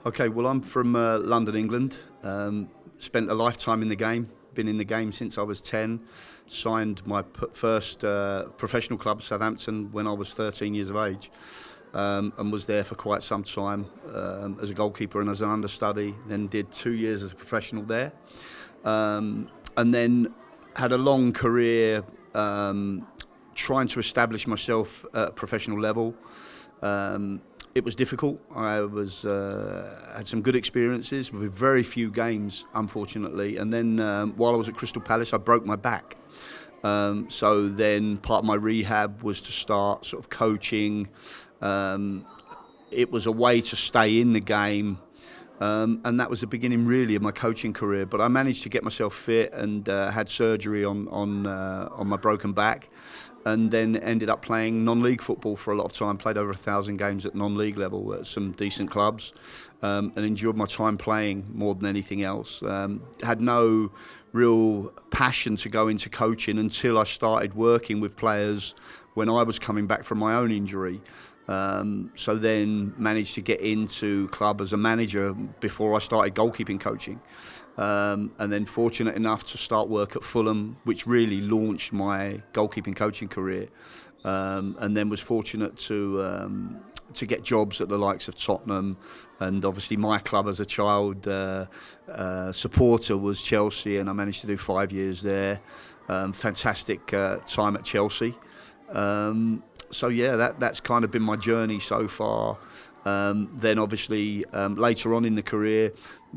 Okay, well, I'm from London, England. Spent a lifetime in the game. Been in the game since I was 10. Signed my first professional club, Southampton, when I was 13 years of age. And was there for quite some time as a goalkeeper and as an understudy. Then did 2 years as a professional there. And then had a long career trying to establish myself at a professional level. It was difficult. I had some good experiences with very few games, unfortunately. And then while I was at Crystal Palace, I broke my back. So then part of my rehab was to start sort of coaching. It was a way to stay in the game. And that was the beginning, really, of my coaching career. But I managed to get myself fit and had surgery on my broken back, and then ended up playing non-league football for a lot of time. Played over 1,000 games at non-league level at some decent clubs, and enjoyed my time playing more than anything else. Had no real passion to go into coaching until I started working with players when I was coming back from my own injury. So then managed to get into club as a manager before I started goalkeeping coaching. And then fortunate enough to start work at Fulham, which really launched my goalkeeping coaching career. And then was fortunate to get jobs at the likes of Tottenham, and obviously my club as a child supporter was Chelsea, and I managed to do 5 years there. Fantastic time at Chelsea. So yeah, that's kind of been my journey so far. Then obviously later on in the career,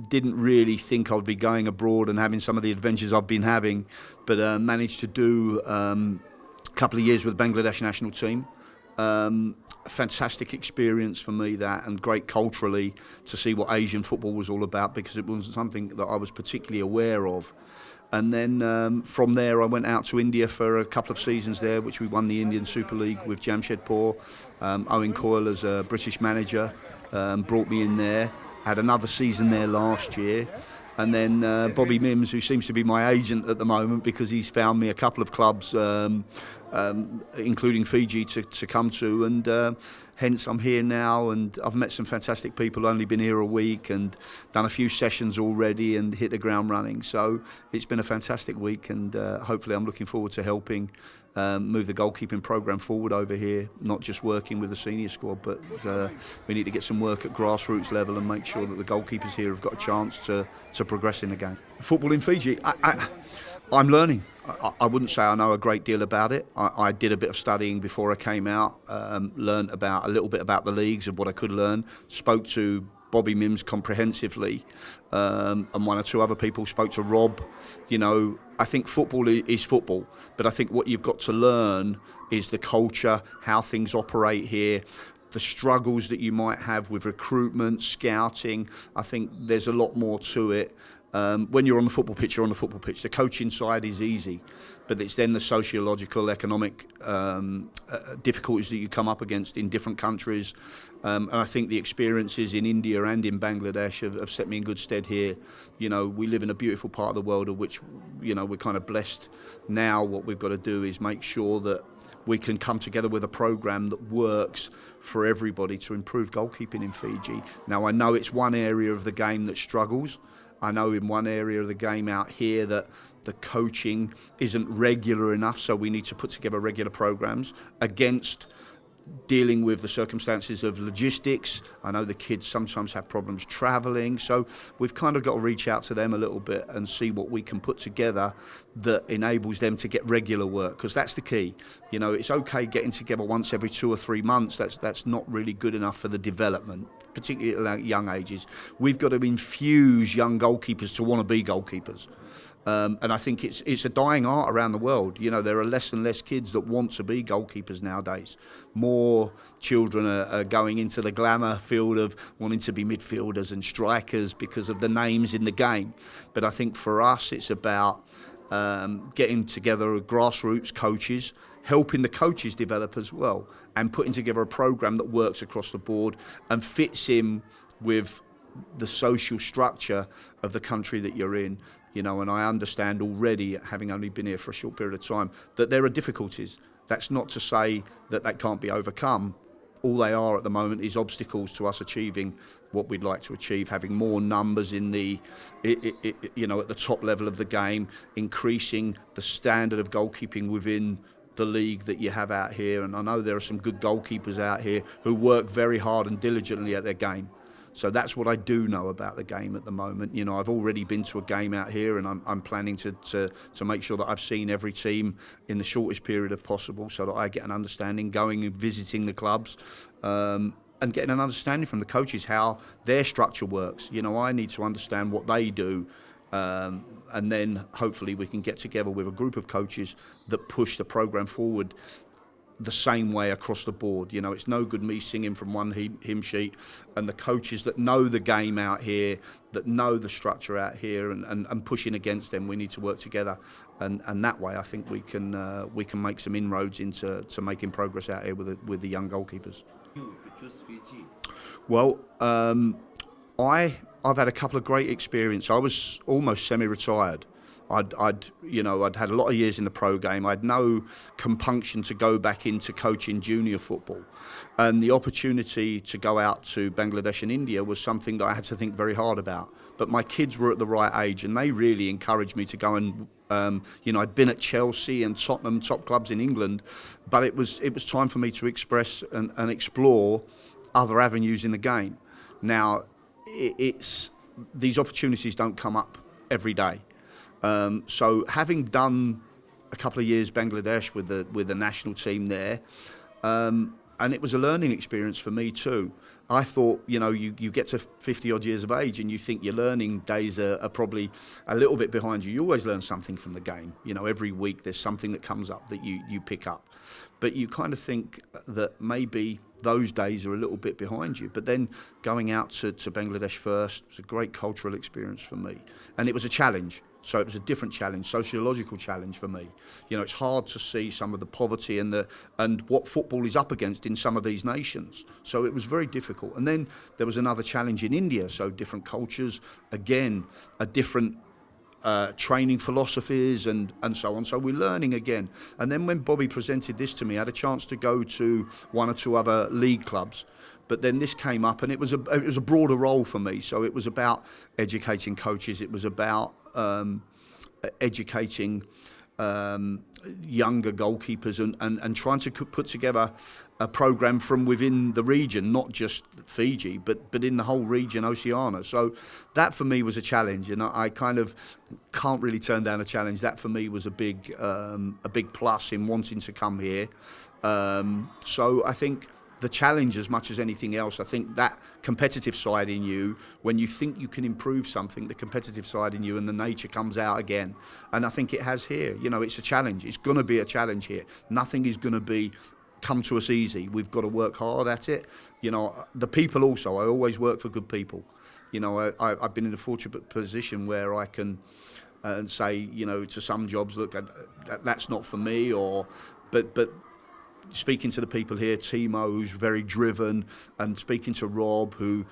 didn't really think I'd be going abroad and having some of the adventures I've been having, but managed to do a couple of years with the Bangladesh national team. Fantastic experience for me, that, and great culturally to see what Asian football was all about, because it wasn't something that I was particularly aware of. And then from there I went out to India for a couple of seasons there, which we won the Indian Super League with Jamshedpur. Owen Coyle, as a British manager, brought me in there. Had another season there last year. And then Bobby Mims, who seems to be my agent at the moment, because he's found me a couple of clubs, including Fiji, to come to, and hence I'm here now. And I've met some fantastic people, only been here a week, and done a few sessions already and hit the ground running. So it's been a fantastic week, and hopefully I'm looking forward to helping move the goalkeeping programme forward over here, not just working with the senior squad, but we need to get some work at grassroots level and make sure that the goalkeepers here have got a chance to progress in the game. Football in Fiji, I'm learning. I wouldn't say I know a great deal about it. I did a bit of studying before I came out, learned a little bit about the leagues and what I could learn, spoke to Bobby Mims comprehensively, and one or two other people, spoke to Rob. You know, I think football is football, but I think what you've got to learn is the culture, how things operate here, the struggles that you might have with recruitment, scouting. I think there's a lot more to it. When you're on the football pitch, you're on the football pitch. The coaching side is easy, but it's then the sociological, economic difficulties that you come up against in different countries. And I think the experiences in India and in Bangladesh have set me in good stead here. You know, we live in a beautiful part of the world, of which, you know, we're kind of blessed. Now what we've got to do is make sure that we can come together with a programme that works for everybody to improve goalkeeping in Fiji. Now, I know it's one area of the game that struggles. I know in one area of the game out here that the coaching isn't regular enough, so we need to put together regular programmes against dealing with the circumstances of logistics. I know the kids sometimes have problems travelling, so we've kind of got to reach out to them a little bit and see what we can put together that enables them to get regular work, because that's the key. You know, it's okay getting together once every 2 or 3 months. That's not really good enough for the development, particularly at young ages. We've got to infuse young goalkeepers to want to be goalkeepers. And I think it's a dying art around the world. You know, there are less and less kids that want to be goalkeepers nowadays. More children are going into the glamour field of wanting to be midfielders and strikers because of the names in the game. But I think for us, it's about getting together grassroots coaches, helping the coaches develop as well, and putting together a programme that works across the board and fits in with the social structure of the country that you're in. You know, and I understand already, having only been here for a short period of time, that there are difficulties. That's not to say that can't be overcome. all they are at the moment is obstacles to us achieving what we'd like to achieve, having more numbers in the, you know, at the top level of the game, increasing the standard of goalkeeping within the league that you have out here. And I know there are some good goalkeepers out here who work very hard and diligently at their game. So that's what I do know about the game at the moment. You know, I've already been to a game out here, and I'm planning to make sure that I've seen every team in the shortest period of possible, so that I get an understanding, going and visiting the clubs, and getting an understanding from the coaches how their structure works. You know, I need to understand what they do, and then hopefully we can get together with a group of coaches that push the programme forward the same way across the board. You know, it's no good me singing from one hymn sheet, and the coaches that know the game out here, that know the structure out here, and pushing against them, we need to work together, and that way I think we can make some inroads into making progress out here with the young goalkeepers. You choose Fiji? Well, I've had a couple of great experiences. I was almost semi-retired. I'd had a lot of years in the pro game. I had no compunction to go back into coaching junior football, and the opportunity to go out to Bangladesh and India was something that I had to think very hard about. But my kids were at the right age, and they really encouraged me to go and I'd been at Chelsea and Tottenham, top clubs in England, but it was time for me to express and explore other avenues in the game. Now, these opportunities don't come up every day. So having done a couple of years Bangladesh with the national team there, and it was a learning experience for me too. I thought, you get to 50 odd years of age and you think your learning days are probably a little bit behind you. You always learn something from the game. Every week there's something that comes up that you pick up. But you kind of think that maybe those days are a little bit behind you. But then going out to Bangladesh first was a great cultural experience for me. And it was a challenge. So it was a different challenge, sociological challenge for me. It's hard to see some of the poverty and what football is up against in some of these nations. So it was very difficult. And then there was another challenge in India. So different cultures, again, a different training philosophies and so on. So we're learning again. And then when Bobby presented this to me, I had a chance to go to one or two other league clubs. But then this came up, and it was a broader role for me. So it was about educating coaches. It was about educating younger goalkeepers and trying to put together a programme from within the region, not just Fiji, but in the whole region, Oceania. So that for me was a challenge, and I kind of can't really turn down a challenge. That for me was a big plus in wanting to come here. So I think the challenge, as much as anything else, I think that competitive side in you, when you think you can improve something, the competitive side in you and the nature comes out again. And I think it has here. It's a challenge. It's going to be a challenge here. Nothing is going to come to us easy. We've got to work hard at it. The people also, I always work for good people. I've been in a fortunate position where I can say, to some jobs, look, that's not for me, but speaking to the people here, Timo, who's very driven, and speaking to Rob, who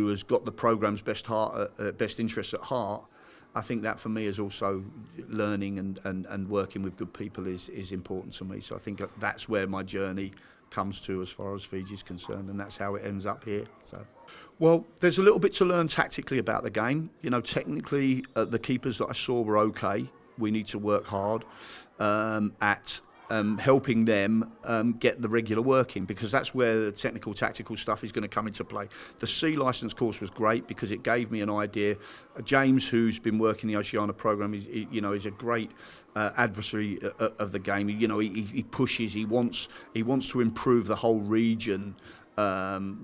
has got the programme's best interests at heart, I think that for me is also learning and working with good people is important to me. So I think that's where my journey comes to as far as Fiji's concerned, and that's how it ends up here. So, well, there's a little bit to learn tactically about the game. Technically, the keepers that I saw were okay. We need to work hard at helping them get the regular work in, because that's where the technical, tactical stuff is going to come into play. The C licence course was great because it gave me an idea. James, who's been working the Oceania programme, is a great adversary of the game. He pushes. He wants to improve the whole region.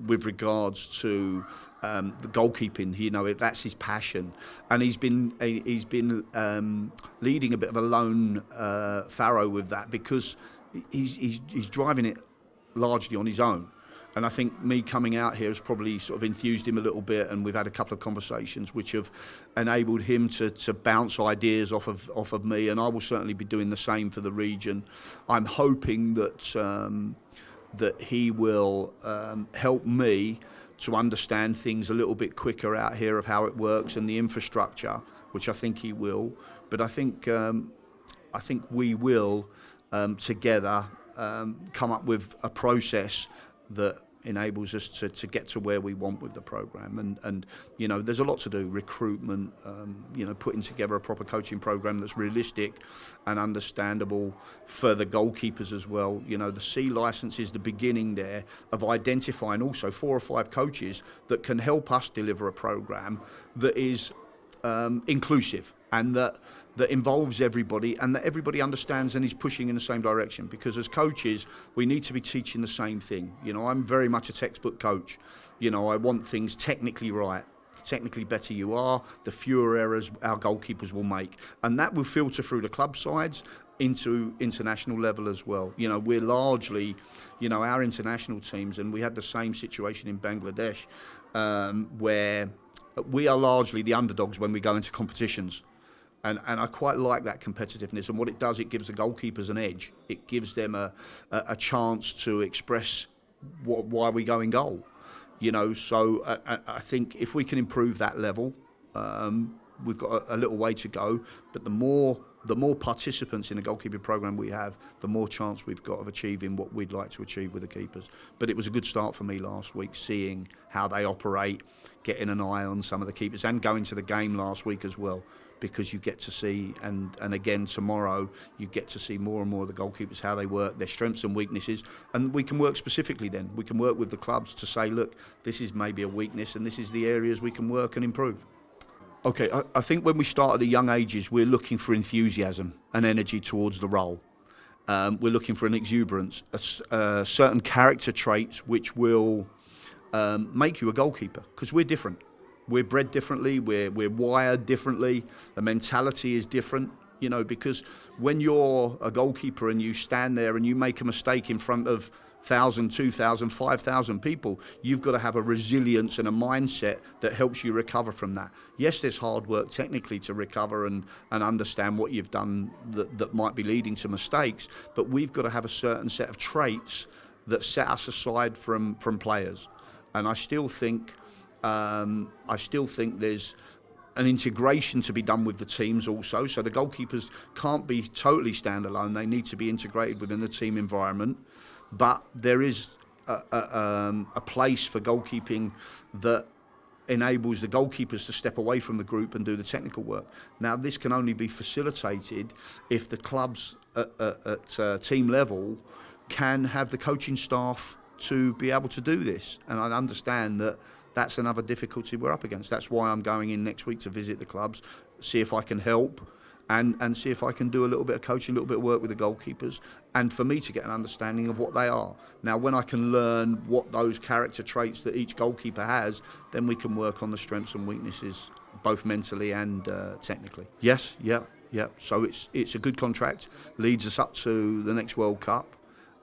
With regards to the goalkeeping, that's his passion, and he's been leading a bit of a lone farrow with that, because he's driving it largely on his own. And I think me coming out here has probably sort of enthused him a little bit, and we've had a couple of conversations which have enabled him to bounce ideas off of me, and I will certainly be doing the same for the region. I'm hoping that he will help me to understand things a little bit quicker out here of how it works and the infrastructure, which I think he will. But I think we will together come up with a process that enables us to get to where we want with the program. And you know, there's a lot to do: recruitment, you know, putting together a proper coaching program that's realistic and understandable for the goalkeepers as well. You know, the C license is the beginning there of identifying also 4 or 5 coaches that can help us deliver a program that is inclusive and that involves everybody, and that everybody understands and is pushing in the same direction. Because as coaches, we need to be teaching the same thing. You know, I'm very much a textbook coach. You know, I want things technically right. The technically better you are, the fewer errors our goalkeepers will make. And that will filter through the club sides into international level as well. You know, we're largely, you know, our international teams, and we had the same situation in Bangladesh, where we are largely the underdogs when we go into competitions. And I quite like that competitiveness. And what it does, it gives the goalkeepers an edge. It gives them a chance to express why we go in goal. You know, so I think if we can improve that level, we've got a little way to go. But the more participants in the goalkeeping program we have, the more chance we've got of achieving what we'd like to achieve with the keepers. But it was a good start for me last week, seeing how they operate, getting an eye on some of the keepers, and going to the game last week as well, because you get to see, and again tomorrow, you get to see more and more of the goalkeepers, how they work, their strengths and weaknesses, and we can work specifically then. We can work with the clubs to say, look, this is maybe a weakness and this is the areas we can work and improve. Okay, I think when we start at the young ages, we're looking for enthusiasm and energy towards the role. We're looking for an exuberance, certain character traits which will make you a goalkeeper, because we're different. We're bred differently, we're wired differently, the mentality is different, you know, because when you're a goalkeeper and you stand there and you make a mistake in front of 1,000, 2,000, 5,000 people, you've got to have a resilience and a mindset that helps you recover from that. Yes, there's hard work technically to recover and understand what you've done that might be leading to mistakes, but we've got to have a certain set of traits that set us aside from players. And I still think there's an integration to be done with the teams also. So the goalkeepers can't be totally standalone. They need to be integrated within the team environment. But there is a place for goalkeeping that enables the goalkeepers to step away from the group and do the technical work. Now, this can only be facilitated if the clubs at team level can have the coaching staff to be able to do this. And I understand that that's another difficulty we're up against. That's why I'm going in next week to visit the clubs, see if I can help and see if I can do a little bit of coaching, a little bit of work with the goalkeepers, and for me to get an understanding of what they are. Now, when I can learn what those character traits that each goalkeeper has, then we can work on the strengths and weaknesses, both mentally and technically. Yes, yeah. So it's a good contract, leads us up to the next World Cup.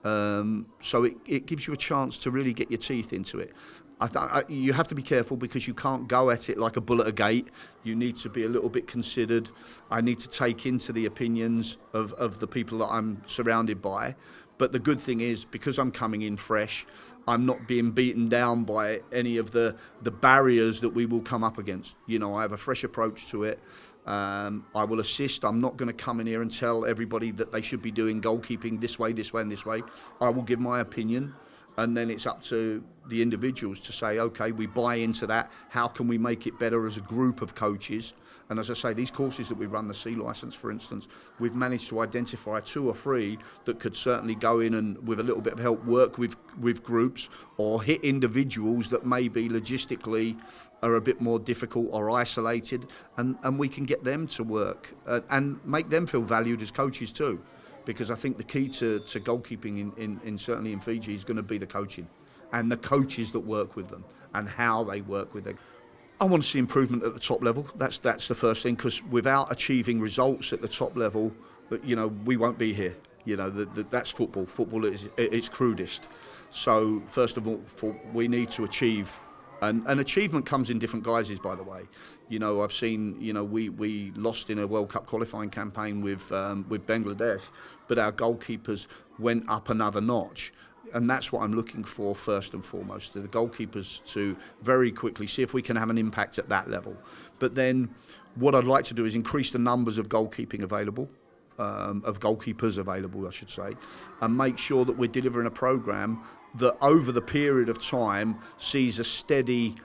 So it gives you a chance to really get your teeth into it. You have to be careful because you can't go at it like a bull at a gate. You need to be a little bit considered. I need to take into the opinions of the people that I'm surrounded by. But the good thing is, because I'm coming in fresh, I'm not being beaten down by any of the barriers that we will come up against. You know, I have a fresh approach to it. I will assist. I'm not going to come in here and tell everybody that they should be doing goalkeeping this way, and this way. I will give my opinion. And then it's up to the individuals to say, okay, we buy into that. How can we make it better as a group of coaches? And as I say, these courses that we run, the C licence, for instance, we've managed to identify 2 or 3 that could certainly go in and, with a little bit of help, work with groups or hit individuals that maybe logistically are a bit more difficult or isolated. And we can get them to work and make them feel valued as coaches too. Because I think the key to goalkeeping in certainly in Fiji is going to be the coaching and the coaches that work with them and how they work with them. I want to see improvement at the top level. That's the first thing, because without achieving results at the top level, you know, we won't be here. You know, that's football. Football is its crudest. So first of all, we need to achieve. And achievement comes in different guises, by the way. You know, I've seen, you know, we lost in a World Cup qualifying campaign with Bangladesh, but our goalkeepers went up another notch. And that's what I'm looking for first and foremost, the goalkeepers to very quickly see if we can have an impact at that level. But then what I'd like to do is increase the numbers of goalkeeping available. of goalkeepers available, I should say, and make sure that we're delivering a programme that over the period of time sees a steady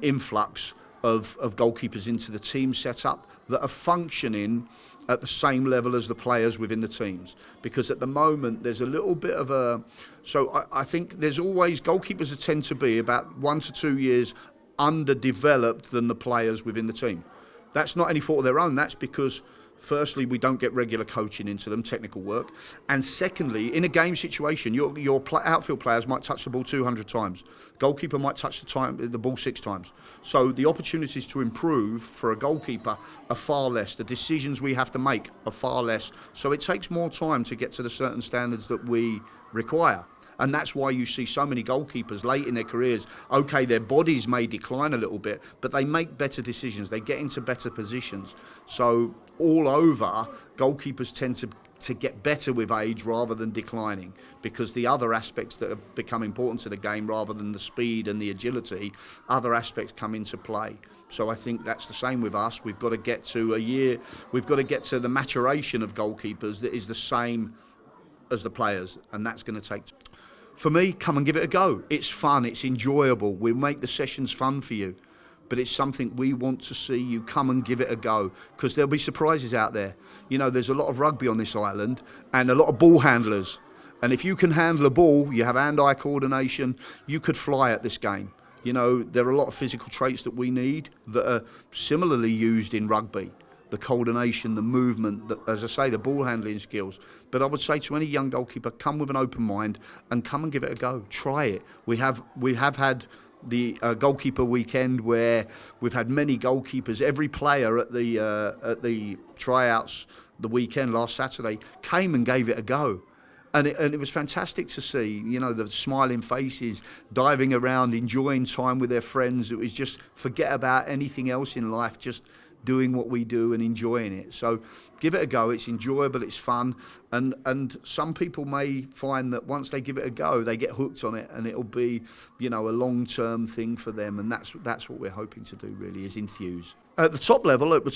influx of goalkeepers into the team setup that are functioning at the same level as the players within the teams. Because at the moment there's a little bit of a... So I think there's always... Goalkeepers tend to be about 1 to 2 years underdeveloped than the players within the team. That's not any fault of their own. That's because, firstly, we don't get regular coaching into them, technical work. And secondly, in a game situation, your outfield players might touch the ball 200 times. Goalkeeper might touch the ball 6 times. So the opportunities to improve for a goalkeeper are far less. The decisions we have to make are far less. So it takes more time to get to the certain standards that we require. And that's why you see so many goalkeepers late in their careers. Okay, their bodies may decline a little bit, but they make better decisions. They get into better positions. So all over, goalkeepers tend to get better with age rather than declining, because the other aspects that have become important to the game, rather than the speed and the agility, other aspects come into play. So I think that's the same with us. We've got to get to we've got to get to the maturation of goalkeepers that is the same as the players, and that's going to take... For me, come and give it a go. It's fun, it's enjoyable. We'll make the sessions fun for you. But it's something we want to see you come and give it a go, because there'll be surprises out there. You know, there's a lot of rugby on this island and a lot of ball handlers. And if you can handle a ball, you have hand-eye coordination, you could fly at this game. You know, there are a lot of physical traits that we need that are similarly used in rugby. The coordination, the movement, as I say, the ball handling skills. But I would say to any young goalkeeper, come with an open mind and come and give it a go. Try it. We have had the goalkeeper weekend where we've had many goalkeepers. Every player at the tryouts the weekend last Saturday came and gave it a go. And it was fantastic to see, you know, the smiling faces, diving around, enjoying time with their friends. It was just forget about anything else in life, just doing what we do and enjoying it. So give it a go. It's enjoyable, it's fun, and some people may find that once they give it a go, they get hooked on it, and it'll be, you know, a long-term thing for them. And that's what we're hoping to do, really, is enthuse. At the top level, I would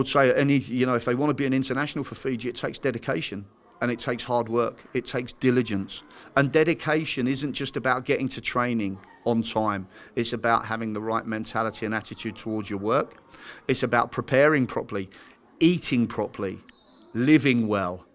say any, you know, if they want to be an international for Fiji, it takes dedication. And it takes hard work, it takes diligence. And dedication isn't just about getting to training on time. It's about having the right mentality and attitude towards your work. It's about preparing properly, eating properly, living well.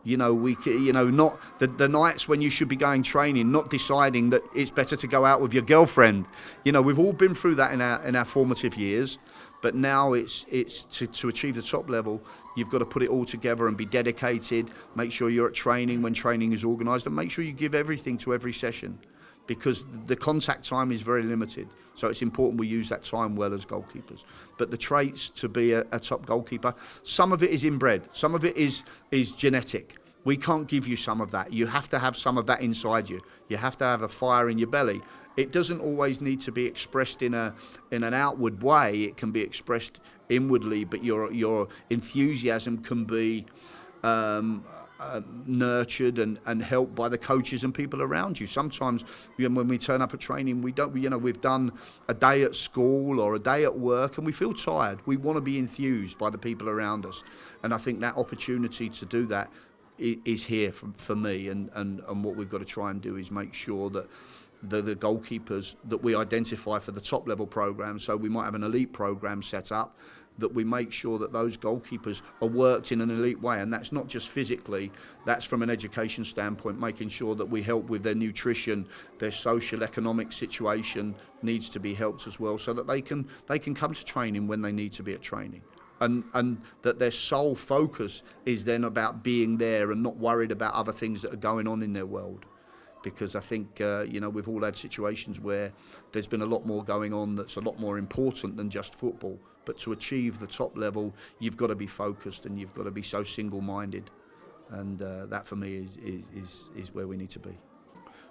You know, not the nights when you should be going training, not deciding that it's better to go out with your girlfriend. You know, we've all been through that in our formative years, but now it's to achieve the top level, you've got to put it all together and be dedicated, make sure you're at training when training is organised, and make sure you give everything to every session, because the contact time is very limited. So it's important we use that time well as goalkeepers. But the traits to be a top goalkeeper, some of it is inbred, some of it is genetic. We can't give you some of that. You have to have some of that inside you. You have to have a fire in your belly. It doesn't always need to be expressed in an outward way. It can be expressed inwardly, but your enthusiasm can be nurtured and helped by the coaches and people around you. Sometimes, you know, when we turn up at training, we've done a day at school or a day at work, and we feel tired. We want to be enthused by the people around us, and I think that opportunity to do that is here for me. And what we've got to try and do is make sure that the goalkeepers that we identify for the top level program, so we might have an elite program set up, that we make sure that those goalkeepers are worked in an elite way. And that's not just physically, that's from an education standpoint, making sure that we help with their nutrition, their social economic situation needs to be helped as well, so that they can come to training when they need to be at training. And that their sole focus is then about being there and not worried about other things that are going on in their world. Because I think, we've all had situations where there's been a lot more going on that's a lot more important than just football. But to achieve the top level, you've got to be focused and you've got to be so single-minded. And that, for me, is where we need to be.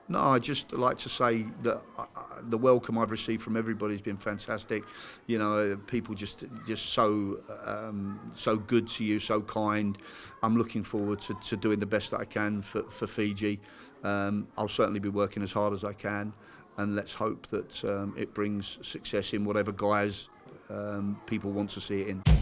No, I'd just like to say that the welcome I've received from everybody has been fantastic. You know, people just so good to you, so kind. I'm looking forward to doing the best that I can for Fiji. I'll certainly be working as hard as I can, and let's hope that it brings success in whatever guise people want to see it in.